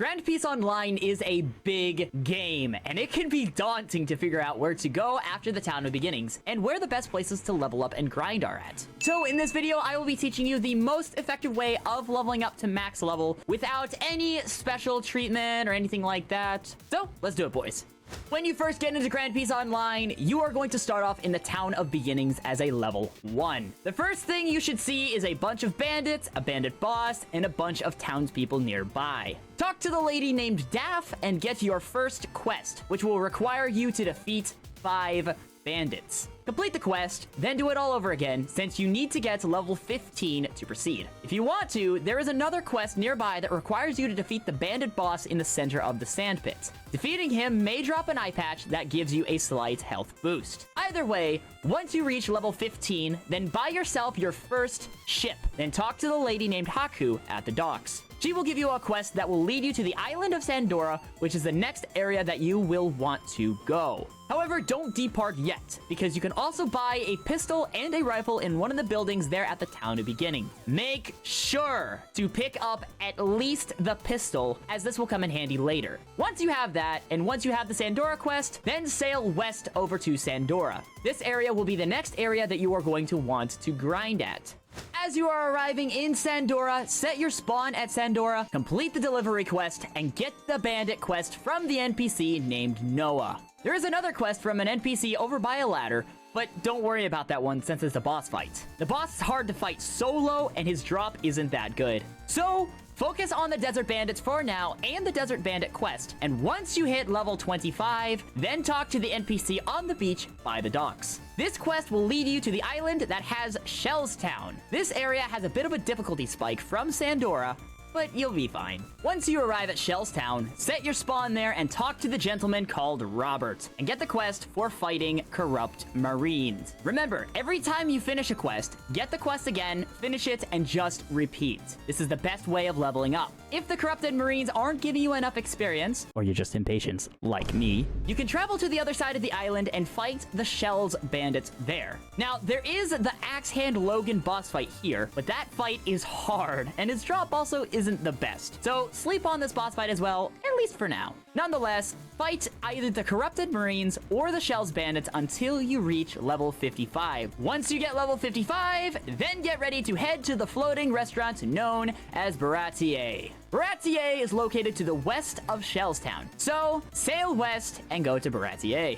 Grand Peace Online is a big game, and it can be daunting to figure out where to go after the Town of Beginnings, and where the best places to level up and grind are at. So in this video, I will be teaching you the most effective way of leveling up to max level without any special treatment or anything like that. So let's do it, boys. When you first get into Grand Peace Online, you are going to start off in the Town of Beginnings as a level 1. The first thing you should see is a bunch of bandits, a bandit boss, and a bunch of townspeople nearby. Talk to the lady named Daff and get your first quest, which will require you to defeat 5 bandits. Complete the quest, then do it all over again, since you need to get to level 15 to proceed. If you want to, there is another quest nearby that requires you to defeat the bandit boss in the center of the sand pit. Defeating him may drop an eye patch that gives you a slight health boost. Either way, once you reach level 15, then buy yourself your first ship. Then talk to the lady named Haku at the docks. She will give you a quest that will lead you to the island of Sandora, which is the next area that you will want to go. However, don't depart yet, because you can also buy a pistol and a rifle in one of the buildings there at the Town of Beginning. Make sure to pick up at least the pistol, as this will come in handy later. Once you have that, and once you have the Sandora quest, then sail west over to Sandora. This area will be the next area that you are going to want to grind at. As you are arriving in Sandora, set your spawn at Sandora, complete the delivery quest, and get the bandit quest from the NPC named Noah. There is another quest from an NPC over by a ladder, but don't worry about that one since it's a boss fight. The boss is hard to fight solo, and his drop isn't that good. So, focus on the Desert Bandits for now and the Desert Bandit quest, and once you hit level 25, then talk to the NPC on the beach by the docks. This quest will lead you to the island that has Shells Town. This area has a bit of a difficulty spike from Sandora, but you'll be fine. Once you arrive at Shells Town, set your spawn there and talk to the gentleman called Robert, and get the quest for fighting corrupt marines. Remember, every time you finish a quest, get the quest again, finish it, and just repeat. This is the best way of leveling up. If the corrupted marines aren't giving you enough experience, or you're just impatient, like me, you can travel to the other side of the island and fight the Shells Bandits there. Now, there is the Axe Hand Logan boss fight here, but that fight is hard, and his drop also isn't the best. So sleep on this boss fight as well, at least for now. Nonetheless, fight either the corrupted marines or the Shells Bandits until you reach level 55. Once you get level 55, then get ready to head to the floating restaurant known as Baratier. Baratier is located to the west of Shells Town, so sail west and go to Baratier.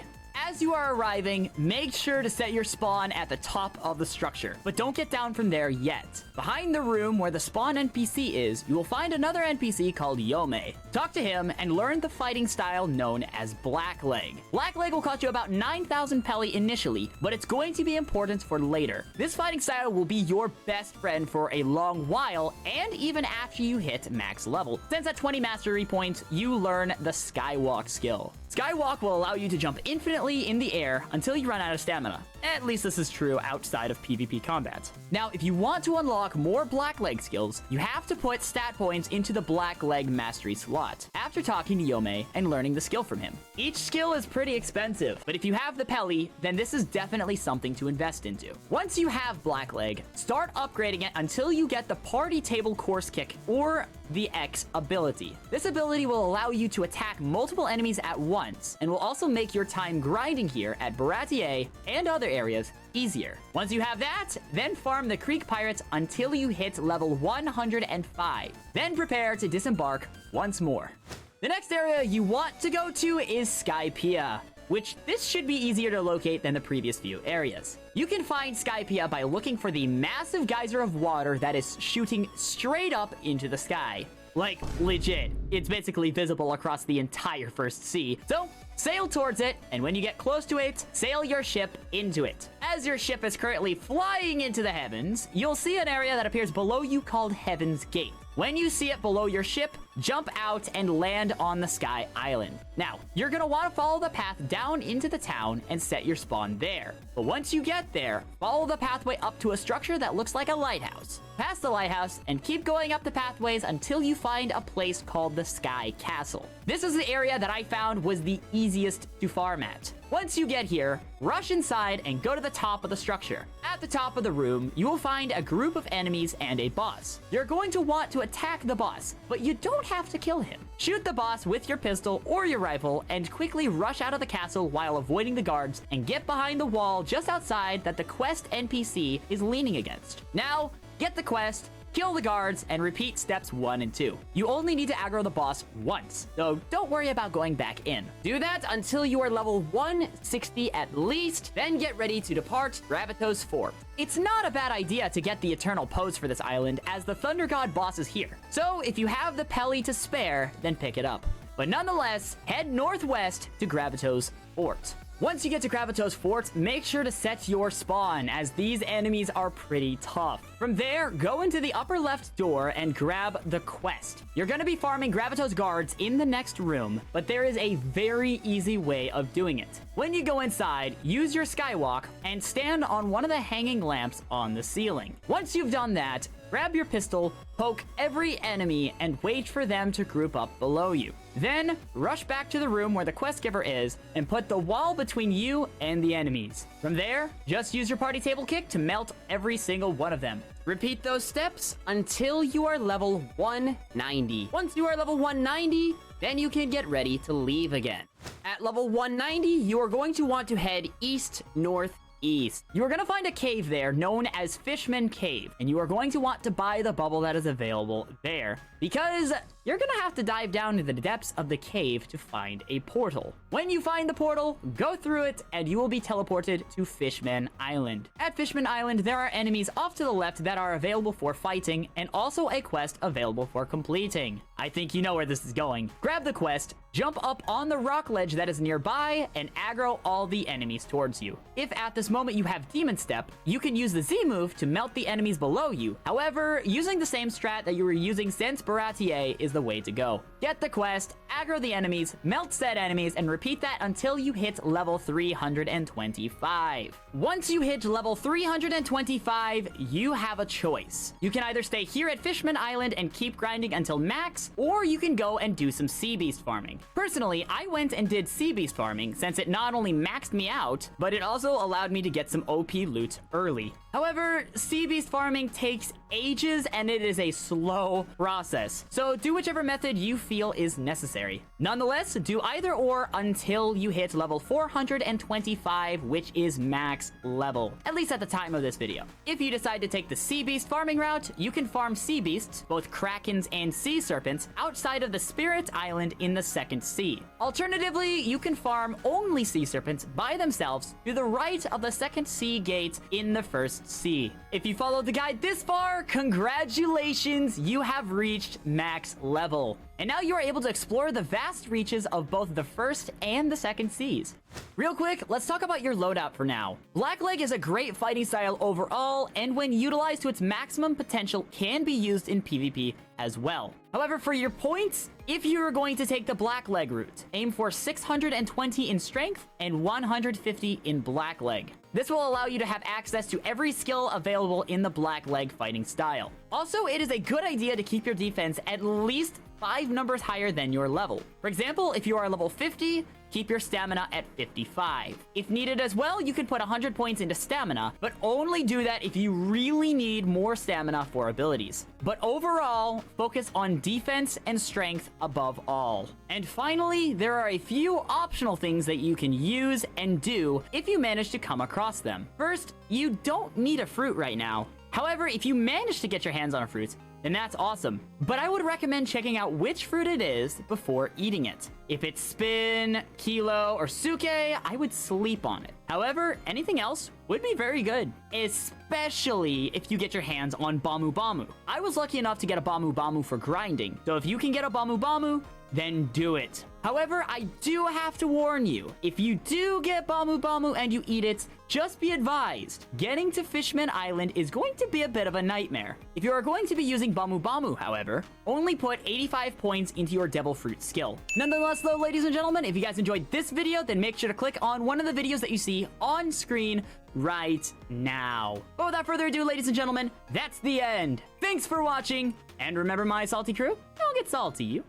As you are arriving, make sure to set your spawn at the top of the structure, but don't get down from there yet. Behind the room where the spawn NPC is, you will find another NPC called Yome. Talk to him and learn the fighting style known as Blackleg. Blackleg will cost you about 9,000 Pelly initially, but it's going to be important for later. This fighting style will be your best friend for a long while, and even after you hit max level, since at 20 mastery points, you learn the Skywalk skill. Skywalk will allow you to jump infinitely in the air until you run out of stamina. At least this is true outside of PvP combat. Now, if you want to unlock more Blackleg skills, you have to put stat points into the Blackleg mastery slot after talking to Yome and learning the skill from him. Each skill is pretty expensive, but if you have the Pelly, then this is definitely something to invest into. Once you have Blackleg, start upgrading it until you get the Party Table Course Kick, or the X ability. This ability will allow you to attack multiple enemies at once, and will also make your time grinding here at Baratier and other areas easier. Once you have that, then farm the Creek Pirates until you hit level 105. Then prepare to disembark once more. The next area you want to go to is Skypia, which this should be easier to locate than the previous few areas. You can find Skypia by looking for the massive geyser of water that is shooting straight up into the sky. Like, legit. It's basically visible across the entire first sea. So, sail towards it, and when you get close to it, sail your ship into it. As your ship is currently flying into the heavens, you'll see an area that appears below you called Heaven's Gate. When you see it below your ship, jump out and land on the Sky Island. Now, you're gonna wanna follow the path down into the town and set your spawn there. But once you get there, follow the pathway up to a structure that looks like a lighthouse. Pass the lighthouse and keep going up the pathways until you find a place called the Sky Castle. This is the area that I found was the easiest to farm at. Once you get here, rush inside and go to the top of the structure. At the top of the room, you will find a group of enemies and a boss. You're going to want to attack the boss, but you don't have to kill him. Shoot the boss with your pistol or your rifle and quickly rush out of the castle while avoiding the guards and get behind the wall just outside that the quest NPC is leaning against. Now, get the quest, kill the guards, and repeat steps 1 and 2. You only need to aggro the boss once, so don't worry about going back in. Do that until you are level 160 at least, then get ready to depart Gravitos Fort. It's not a bad idea to get the Eternal Pose for this island, as the Thunder God boss is here. So if you have the Pelly to spare, then pick it up. But nonetheless, head northwest to Gravitos Fort. Once you get to Gravitos Fort, make sure to set your spawn, as these enemies are pretty tough. From there, go into the upper left door and grab the quest. You're gonna be farming Gravitos guards in the next room, but there is a very easy way of doing it. When you go inside, use your skywalk and stand on one of the hanging lamps on the ceiling. Once you've done that, grab your pistol, poke every enemy, and wait for them to group up below you. Then, rush back to the room where the quest giver is and put the wall between you and the enemies. From there, just use your party table kick to melt every single one of them. Repeat those steps until you are level 190. Once you are level 190, then you can get ready to leave again. At level 190, you are going to want to head east, north, east. You are going to find a cave there known as Fishman Cave, and you are going to want to buy the bubble that is available there, because you're going to have to dive down to the depths of the cave to find a portal. When you find the portal, go through it, and you will be teleported to Fishman Island. At Fishman Island, there are enemies off to the left that are available for fighting, and also a quest available for completing. I think you know where this is going. Grab the quest, jump up on the rock ledge that is nearby, and aggro all the enemies towards you. If at this moment you have Demon Step, you can use the Z move to melt the enemies below you. However, using the same strat that you were using since Baratier is the way to go. Get the quest, aggro the enemies, melt said enemies, and repeat that until you hit level 325. Once you hit level 325, you have a choice. You can either stay here at Fishman Island and keep grinding until max, or you can go and do some Sea Beast farming. Personally, I went and did Sea Beast farming since it not only maxed me out, but it also allowed me to get some OP loot early. However, Sea Beast farming takes ages and it is a slow process, so do whichever method you feel is necessary. Nonetheless, do either or until you hit level 425, which is max level, at least at the time of this video. If you decide to take the Sea Beast farming route, you can farm Sea Beasts, both Krakens and Sea Serpents, outside of the Spirit Island in the second sea. Alternatively, you can farm only Sea Serpents by themselves to the right of the second sea gate in the first sea. If you followed the guide this far, congratulations, you have reached max level. And now you are able to explore the vast reaches of both the first and the second seas. Real quick, let's talk about your loadout for now. Blackleg is a great fighting style overall, and when utilized to its maximum potential, can be used in PvP as well. However, for your points, if you are going to take the Blackleg route, aim for 620 in strength and 150 in Blackleg. This will allow you to have access to every skill available in the Blackleg fighting style. Also, it is a good idea to keep your defense at least 5 numbers higher than your level. For example, if you are level 50, keep your stamina at 55. If needed as well, you can put 100 points into stamina, but only do that if you really need more stamina for abilities. But overall, focus on defense and strength above all. And finally, there are a few optional things that you can use and do if you manage to come across them. First, you don't need a fruit right now. However, if you manage to get your hands on a fruit, then that's awesome. But I would recommend checking out which fruit it is before eating it. If it's Spin, Kilo, or Suke, I would sleep on it. However, anything else would be very good, especially if you get your hands on Bamu Bamu. I was lucky enough to get a Bamu Bamu for grinding, so if you can get a Bamu Bamu, then do it. However, I do have to warn you, if you do get Bamu Bamu and you eat it, just be advised, getting to Fishman Island is going to be a bit of a nightmare. If you are going to be using Bamu Bamu, however, only put 85 points into your Devil Fruit skill. Nonetheless though, ladies and gentlemen, if you guys enjoyed this video, then make sure to click on one of the videos that you see on screen right now. But without further ado, ladies and gentlemen, that's the end. Thanks for watching, and remember my salty crew, don't get salty, you.